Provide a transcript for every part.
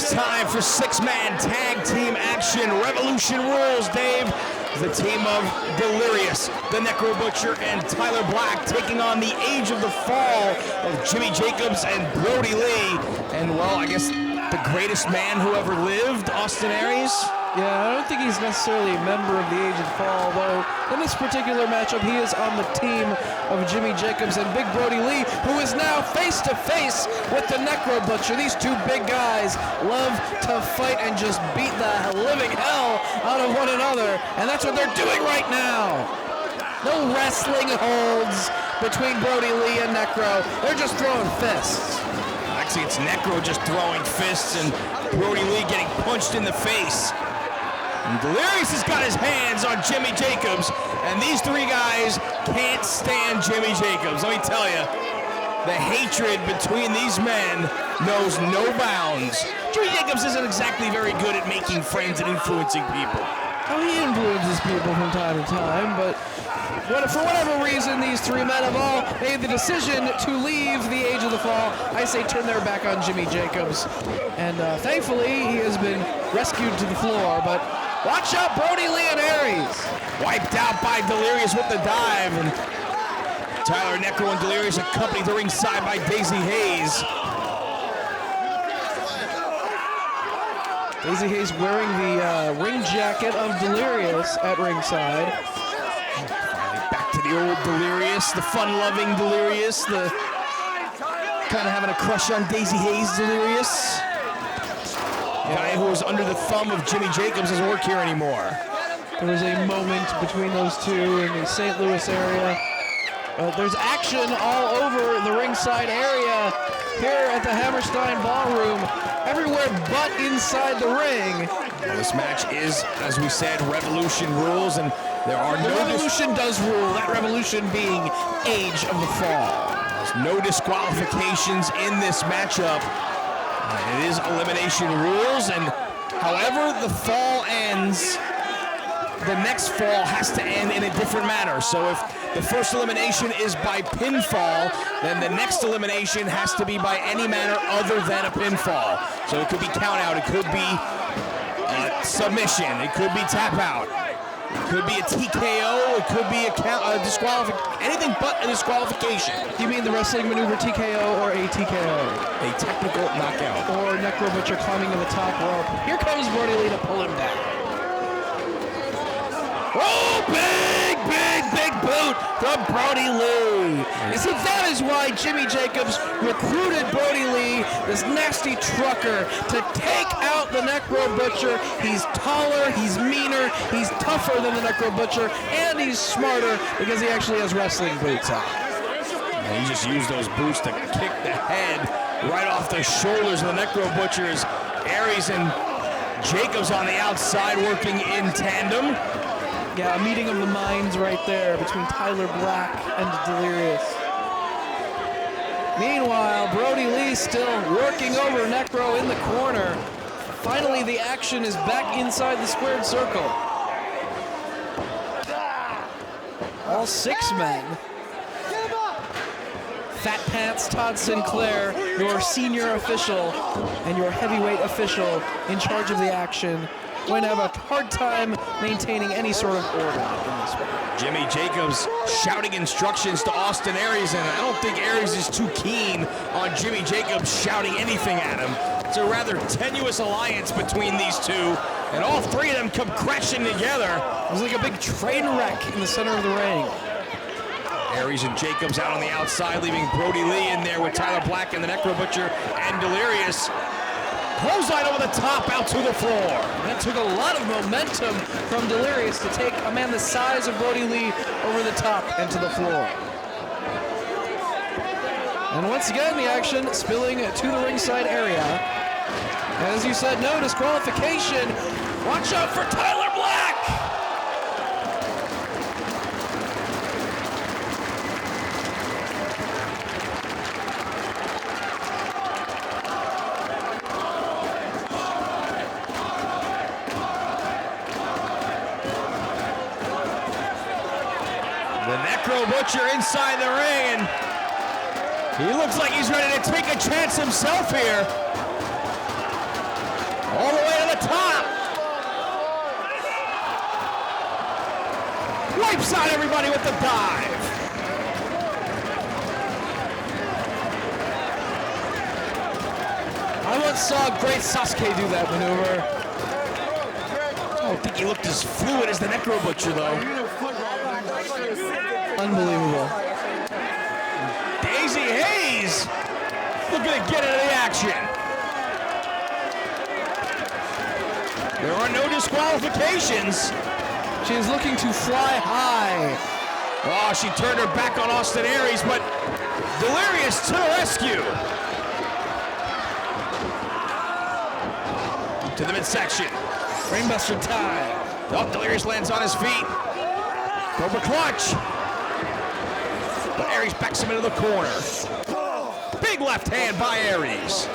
it's time for six-man tag team action. Revolution rules, Dave. The team of Delirious, the Necro Butcher, and Tyler Black taking on the Age of the Fall of Jimmy Jacobs and Brodie Lee. And, well, I guess the greatest man who ever lived, Austin Aries. Yeah, I don't think he's necessarily a member of the Age of the Fall, though in this particular matchup, he is on the team of Jimmy Jacobs and Big Brodie Lee, who is now face-to-face with the Necro Butcher. These two big guys love to fight and just beat the living hell out of one another, and that's what they're doing right now. No wrestling holds between Brodie Lee and Necro. They're just throwing fists. Actually, it's Necro just throwing fists and Brodie Lee getting punched in the face. And Delirious has got his hands on Jimmy Jacobs, and these three guys can't stand Jimmy Jacobs. Let me tell you, the hatred between these men knows no bounds. Jimmy Jacobs isn't exactly very good at making friends and influencing people. Oh, he influences people from time to time, but for whatever reason, these three men have all made the decision to leave the Age of the Fall. I say turn their back on Jimmy Jacobs, and thankfully he has been rescued to the floor, but watch out, Brodie Lee and Aries. Wiped out by Delirious with the dive, and Tyler, Necro, and Delirious accompanied to ringside by Daisy Hayes. Daisy Hayes wearing the ring jacket of Delirious at ringside. Back to the old Delirious, the fun-loving Delirious, the kind of having a crush on Daisy Hayes Delirious. Guy who was under the thumb of Jimmy Jacobs doesn't work here anymore. There was a moment between those two in the St. Louis area. There's action all over the ringside area here at the Hammerstein Ballroom, everywhere but inside the ring. This match is, as we said, Revolution rules, and there are no... Revolution does rule, that Revolution being Age of the Fall. There's no disqualifications in this matchup. It is elimination rules, and however the fall ends, the next fall has to end in a different manner. So if the first elimination is by pinfall, then the next elimination has to be by any manner other than a pinfall. So it could be count out, it could be submission, it could be tap out, it could be a TKO, it could be a disqualification, anything but a disqualification. You mean the wrestling maneuver TKO or a TKO? A technical knockout. Or Necro Butcher climbing to the top rope. Here comes Brodie Lee to pull him down. Oh, big boot from Brodie Lee. You see, that is why Jimmy Jacobs recruited Brodie Lee, this nasty trucker, to take out the Necro Butcher. He's taller, he's meaner, he's tougher than the Necro Butcher, and he's smarter because he actually has wrestling boots on. And he just used those boots to kick the head right off the shoulders of the Necro Butchers. Aries and Jacobs on the outside working in tandem. Yeah, a meeting of the minds right there between Tyler Black and Delirious. Meanwhile, Brodie Lee still working over Necro in the corner. Finally, the action is back inside the squared circle. All six men. Fat Pants Todd Sinclair, your senior official and your heavyweight official in charge of the action, going to have a hard time maintaining any sort of order in this one. Jimmy Jacobs shouting instructions to Austin Aries, and I don't think Aries is too keen on Jimmy Jacobs shouting anything at him. It's a rather tenuous alliance between these two, and all three of them come crashing together. It was like a big train wreck in the center of the ring. Aries and Jacobs out on the outside, leaving Brodie Lee in there with Tyler Black and the Necro Butcher and Delirious. Clothesline over the top, out to the floor. That took a lot of momentum from Delirious to take a man the size of Brodie Lee over the top and to the floor. And once again, the action spilling to the ringside area. As you said, no disqualification. Watch out for Tyler Black! The Necro Butcher inside the ring, and he looks like he's ready to take a chance himself here. the top. Wipes out everybody with the dive. I once saw great Sasuke do that maneuver. I don't think he looked as fluid as the Necro Butcher, though. Unbelievable. Daisy Hayes looking to get into the action. There are no disqualifications. She is looking to fly high. Oh, she turned her back on Austin Aries, but Delirious to the rescue. To the midsection. Brainbuster time. Oh, Delirious lands on his feet. Cobra clutch. But Aries backs him into the corner. Big left hand by Aries.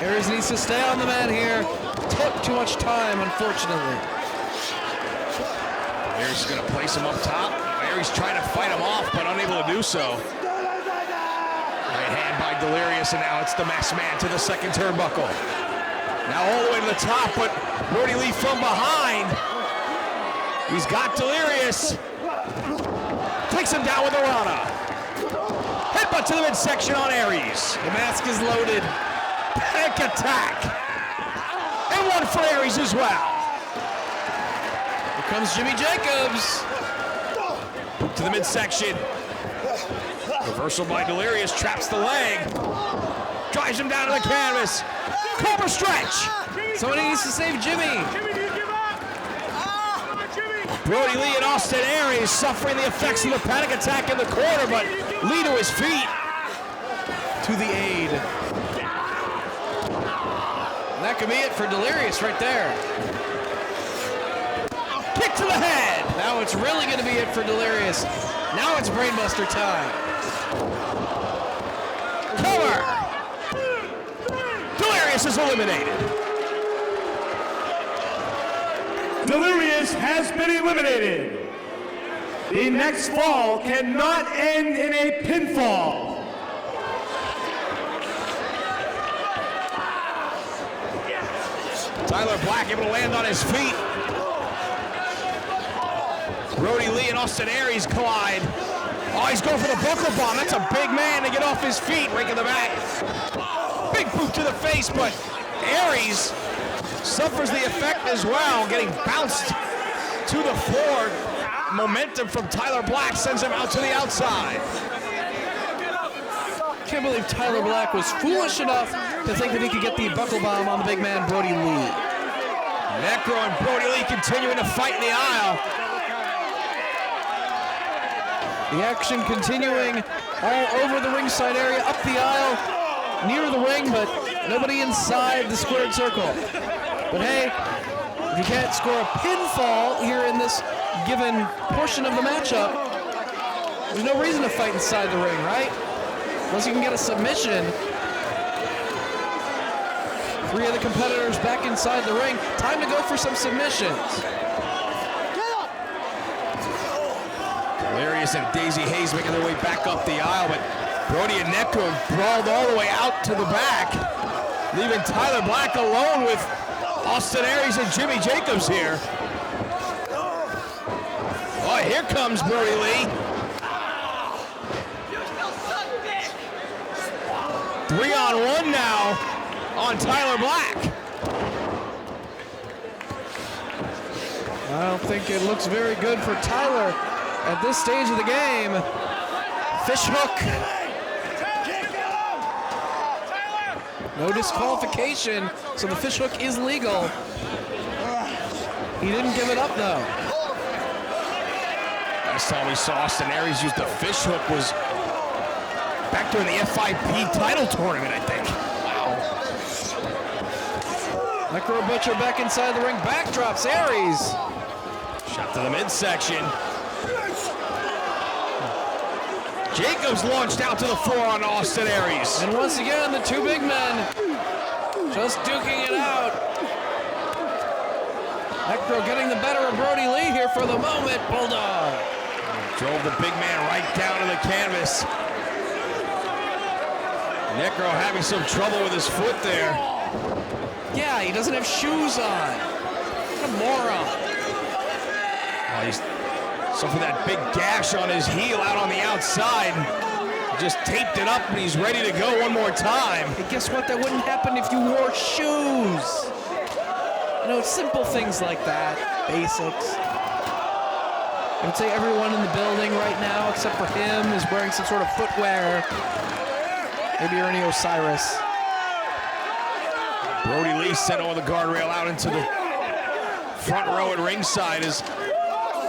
Aries needs to stay on the mat here. Took too much time, unfortunately. Aries is going to place him up top. Aries trying to fight him off, but unable to do so. Right hand by Delirious, and now it's the masked man to the second turnbuckle. Now all the way to the top, but Brodie Lee from behind. He's got Delirious. Takes him down with a Rana. Headbutt to the midsection on Aries. The mask is loaded. Panic attack. And one for Aries as well. Here comes Jimmy Jacobs. To the midsection. Reversal by Delirious, traps the leg. Drives him down to the canvas. Cobra stretch. Somebody needs to save Jimmy. Brodie Lee and Austin Aries suffering the effects of the panic attack in the corner, but Lee to his feet. To the aid. And that could be it for Delirious right there. Kick to the head. Now it's really going to be it for Delirious. Now it's Brainbuster time. Cover. Delirious is eliminated. Delirious has been eliminated. The next fall cannot end in a pinfall. Tyler Black able to land on his feet. Brodie Lee and Austin Aries collide. Oh, he's going for the buckle bomb. That's a big man to get off his feet, raking the back. Big boot to the face, but Aries suffers the effect as well, getting bounced to the floor. Momentum from Tyler Black sends him out to the outside. Can't believe Tyler Black was foolish enough to think that he could get the buckle bomb on the big man, Brodie Lee. Necro and Brodie Lee continuing to fight in the aisle. The action continuing all over the ringside area, up the aisle, near the ring, but nobody inside the squared circle. But hey, if you can't score a pinfall here in this given portion of the matchup, there's no reason to fight inside the ring, right? Unless you can get a submission. Three of the competitors back inside the ring. Time to go for some submissions. Delirious and Daisy Hayes making their way back up the aisle, but Brodie and Necro brawled all the way out to the back, leaving Tyler Black alone with Austin Aries and Jimmy Jacobs here. Oh, here comes Brodie Lee. 3-on-1 now on Tyler Black. I don't think it looks very good for Tyler at this stage of the game. Fish hook. No disqualification, so the fish hook is legal. He didn't give it up though. Last time we saw Austin Aries use the fish hook was back during the FIP title tournament, I think. Wow. Necro Butcher back inside the ring, backdrops Aries. Shot to the midsection. Jacobs launched out to the floor on Austin Aries. And once again, the two big men just duking it out. Necro getting the better of Brodie Lee here for the moment. Bulldog. Drove the big man right down to the canvas. Necro having some trouble with his foot there. Yeah, he doesn't have shoes on. What a moron. Oh, he's suffered that big gash on his heel out on the outside. Just taped it up and he's ready to go one more time. Hey, guess what? That wouldn't happen if you wore shoes. You know, simple things like that, basics. I would say everyone in the building right now, except for him, is wearing some sort of footwear. Maybe Ernie Osiris. Brodie Lee sent over the guardrail out into the front row at ringside as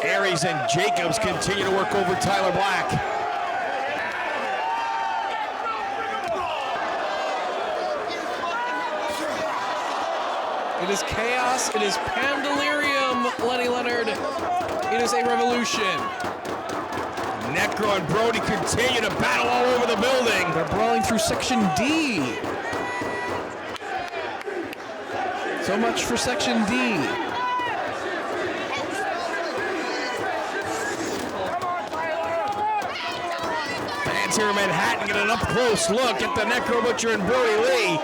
Aries and Jacobs continue to work over Tyler Black. It is chaos. It is Pandelirium, Lenny Leonard. It is a revolution. Necro and Brodie continue to battle all over the building. They're brawling through Section D. So much for Section D. Fans here in Manhattan get an up-close look at the Necro Butcher and Brodie Lee.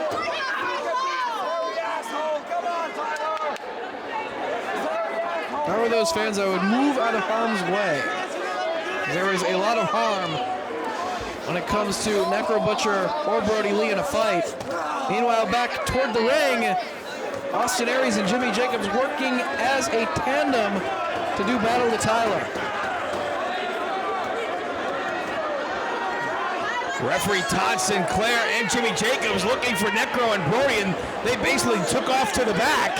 If I were those fans, I would move out of harm's way. There is a lot of harm when it comes to Necro Butcher or Brodie Lee in a fight. Meanwhile, back toward the ring, Austin Aries and Jimmy Jacobs working as a tandem to do battle to Tyler. Referee Todd Sinclair and Jimmy Jacobs looking for Necro and Brodie, and they basically took off to the back.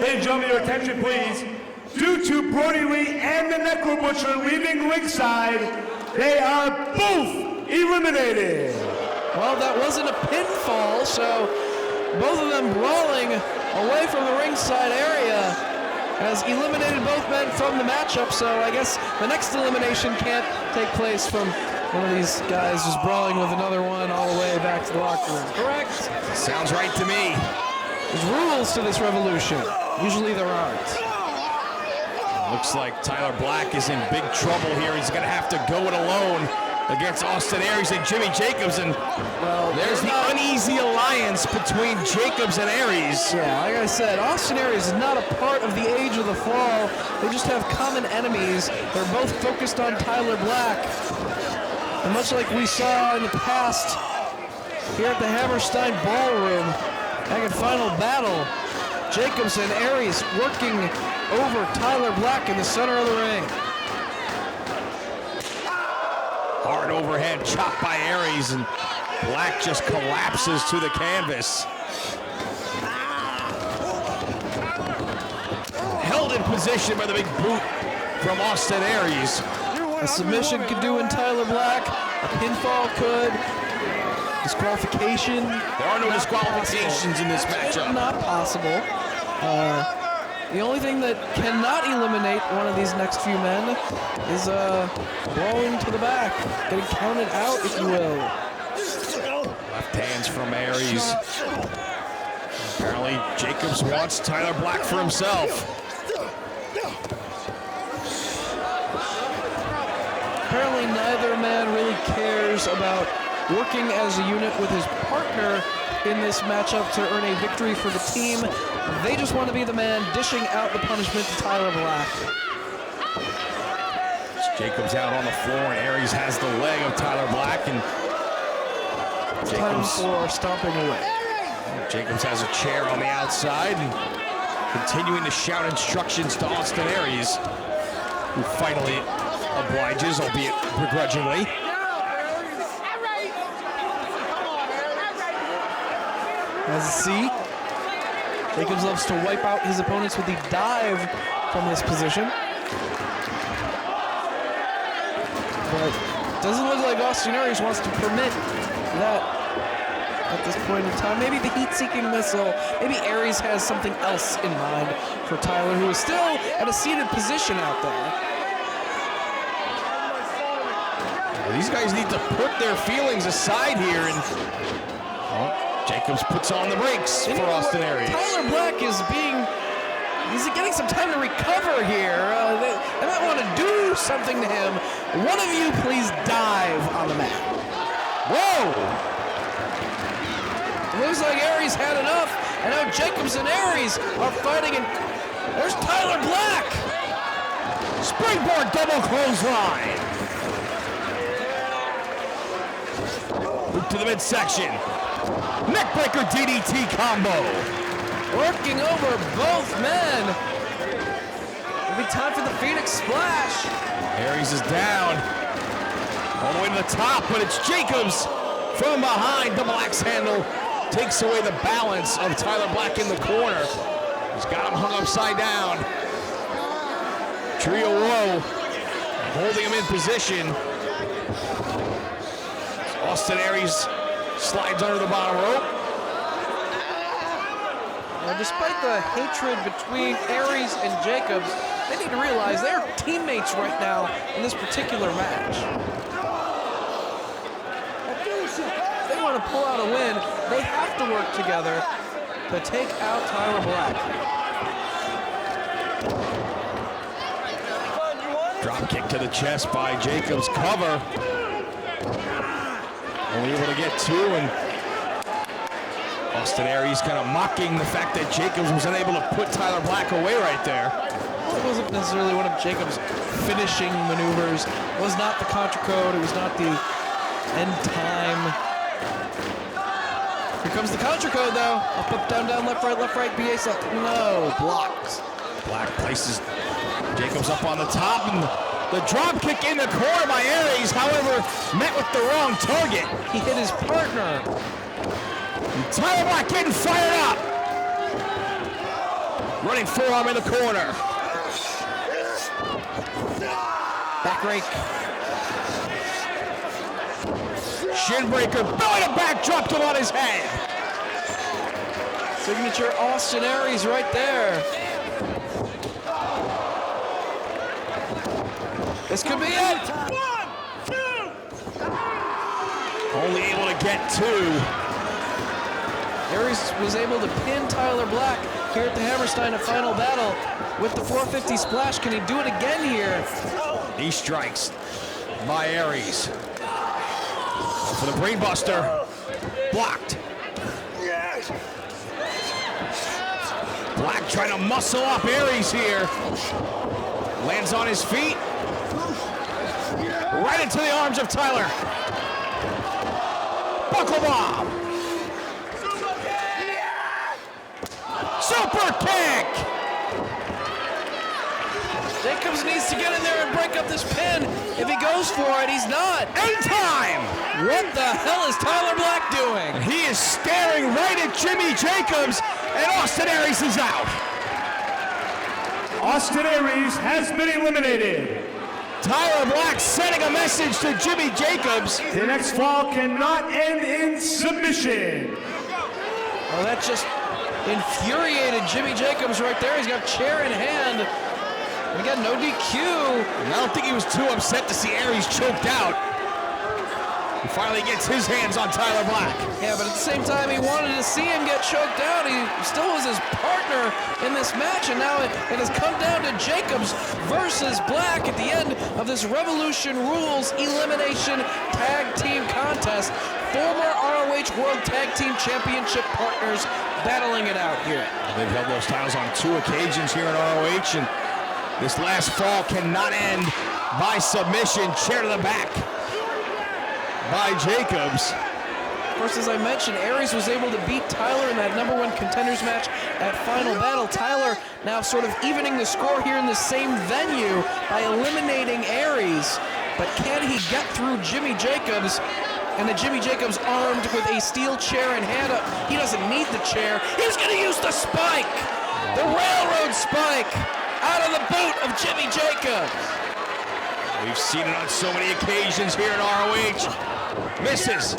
Ladies and gentlemen, your attention please. Due to Brodie Lee and the Necro Butcher leaving ringside, they are both eliminated. Well, that wasn't a pinfall, so both of them brawling away from the ringside area has eliminated both men from the matchup, so I guess the next elimination can't take place from one of these guys just brawling with another one all the way back to the locker room, correct? Sounds right to me. There's rules to this revolution. Usually there aren't. Looks like Tyler Black is in big trouble here. He's going to have to go it alone against Austin Aries and Jimmy Jacobs, and well, there's the uneasy alliance between Jacobs and Aries. Yeah, like I said, Austin Aries is not a part of the Age of the Fall. They just have common enemies. They're both focused on Tyler Black. And much like we saw in the past here at the Hammerstein Ballroom, back in Final Battle, Jacobs and Aries working over Tyler Black in the center of the ring. Hard overhead chop by Aries, and Black just collapses to the canvas. Held in position by the big boot from Austin Aries. A submission could do in Tyler Black. A pinfall could. Disqualification. There are no disqualifications in this matchup. Not possible. The only thing that cannot eliminate one of these next few men is blowing to the back, getting counted out, if you will. Left hands from Aries. Apparently, Jacobs wants Tyler Black for himself. Apparently, neither man really cares about working as a unit with his partner in this matchup to earn a victory for the team. They just want to be the man dishing out the punishment to Tyler Black. Jacobs out on the floor, and Aries has the leg of Tyler Black, and Time for stomping away. Jacobs has a chair on the outside, and continuing to shout instructions to Austin Aries, who finally obliges, albeit begrudgingly. As a C, Jacobs loves to wipe out his opponents with the dive from this position. But doesn't look like Austin Aries wants to permit that at this point in time. Maybe the heat-seeking missile. Maybe Aries has something else in mind for Tyler, who is still at a seated position out there. Well, these guys need to put their feelings aside here, and Jacobs puts on the brakes for Austin Aries. Tyler Black is he's getting some time to recover here. They might want to do something to him. One of you please dive on the mat. Whoa! It looks like Aries had enough, and now Jacobs and Aries are fighting, and there's Tyler Black! Springboard double clothesline. Move to the midsection. Neckbreaker DDT combo. Working over both men. It'll be time for the Phoenix Splash. Aries is down. All the way to the top, but it's Jacobs from behind. Double axe handle takes away the balance of Tyler Black in the corner. He's got him hung upside down. Trio Woe holding him in position. Austin Aries slides under the bottom rope. Now, despite the hatred between Aries and Jacobs, they need to realize they're teammates right now in this particular match. If they want to pull out a win, they have to work together to take out Tyler Black. Drop kick to the chest by Jacobs. Cover. Only able to get two, and Austin Aries kind of mocking the fact that Jacobs was unable to put Tyler Black away right there. It wasn't necessarily one of Jacobs' finishing maneuvers. It was not the Contra Code. It was not the end time. Here comes the Contra Code, though. Up, down, left, right, BA left. No, blocked. Black places Jacobs up on the top, and the drop kick in the corner by Aries, however, met with the wrong target. He hit his partner. And Tyler Black getting fired up. Running forearm in the corner. Back rake. Shin breaker, belly to back, dropped him on his head. Signature Austin Aries right there. This could be it. 1, 2. Only able to get two. Aries was able to pin Tyler Black here at the Hammerstein, a final battle with the 450 splash. Can he do it again here? Knee strikes by Aries. For the brainbuster. Blocked. Black trying to muscle up Aries here. Lands on his feet. Right into the arms of Tyler. Buckle bomb. Super kick. Jacobs needs to get in there and break up this pin. If he goes for it, he's not. Anytime. What the hell is Tyler Black doing? He is staring right at Jimmy Jacobs, and Austin Aries is out. Austin Aries has been eliminated. Tyler Black sending a message to Jimmy Jacobs. The next fall cannot end in submission. Well, that just infuriated Jimmy Jacobs right there. He's got chair in hand. We got no DQ. And I don't think he was too upset to see Aries choked out. He finally gets his hands on Tyler Black. Yeah, but at the same time, he wanted to see him get choked out. He still was his partner in this match, and now it has come down to Jacobs versus Black at the end of this Revolution Rules Elimination Tag Team Contest. Former ROH World Tag Team Championship partners battling it out here. They've held those titles on 2 occasions here in ROH, and this last fall cannot end by submission. Chair to the back by Jacobs. Of course, as I mentioned, Aries was able to beat Tyler in that #1 contenders match at Final Battle. Tyler now sort of evening the score here in the same venue by eliminating Aries. But can he get through Jimmy Jacobs? And the Jimmy Jacobs armed with a steel chair in hand. He doesn't need the chair. He's going to use the spike. The railroad spike out of the boot of Jimmy Jacobs. We've seen it on so many occasions here in ROH. Misses.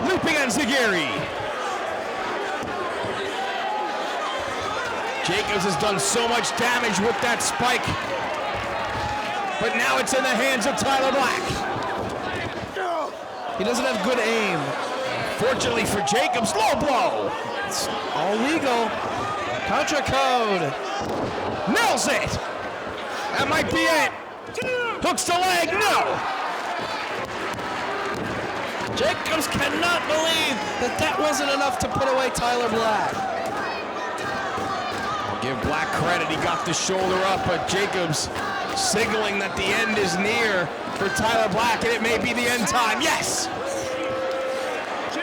Looping on Zagiri. Jacobs has done so much damage with that spike. But now it's in the hands of Tyler Black. He doesn't have good aim. Fortunately for Jacobs, low blow. It's all legal. Contra Code. Nails it. That might be it. Hooks the leg, no. Jacobs cannot believe that that wasn't enough to put away Tyler Black. I'll give Black credit, he got the shoulder up, but Jacobs signaling that the end is near for Tyler Black, and it may be the end time. Yes!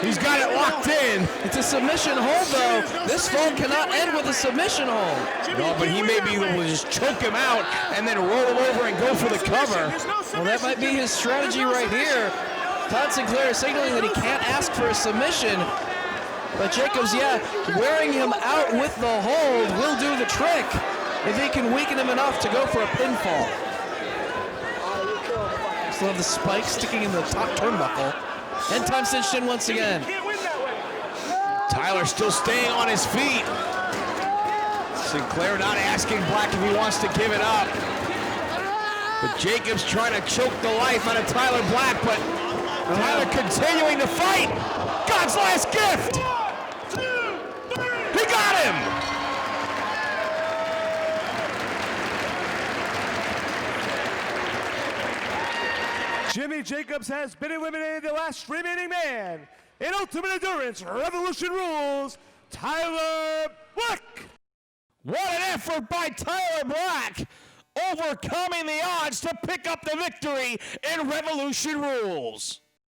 He's got it locked in. It's a submission hold, though. This fall cannot end with a submission hold. No, but he may be able to just choke him out and then roll him over and go for the cover. Well, that might be his strategy right here. Todd Sinclair is signaling that he can't ask for a submission. But Jacobs, yeah, wearing him out with the hold will do the trick if he can weaken him enough to go for a pinfall. Still have the spike sticking in the top turnbuckle. End time cinched in once again. Tyler still staying on his feet. Sinclair not asking Black if he wants to give it up. But Jacobs trying to choke the life out of Tyler Black, but Tyler continuing to fight. God's last gift. He got him. Jimmy Jacobs has been eliminated, the last remaining man in Ultimate Endurance Revolution Rules, Tyler Black. What an effort by Tyler Black, overcoming the odds to pick up the victory in Revolution Rules.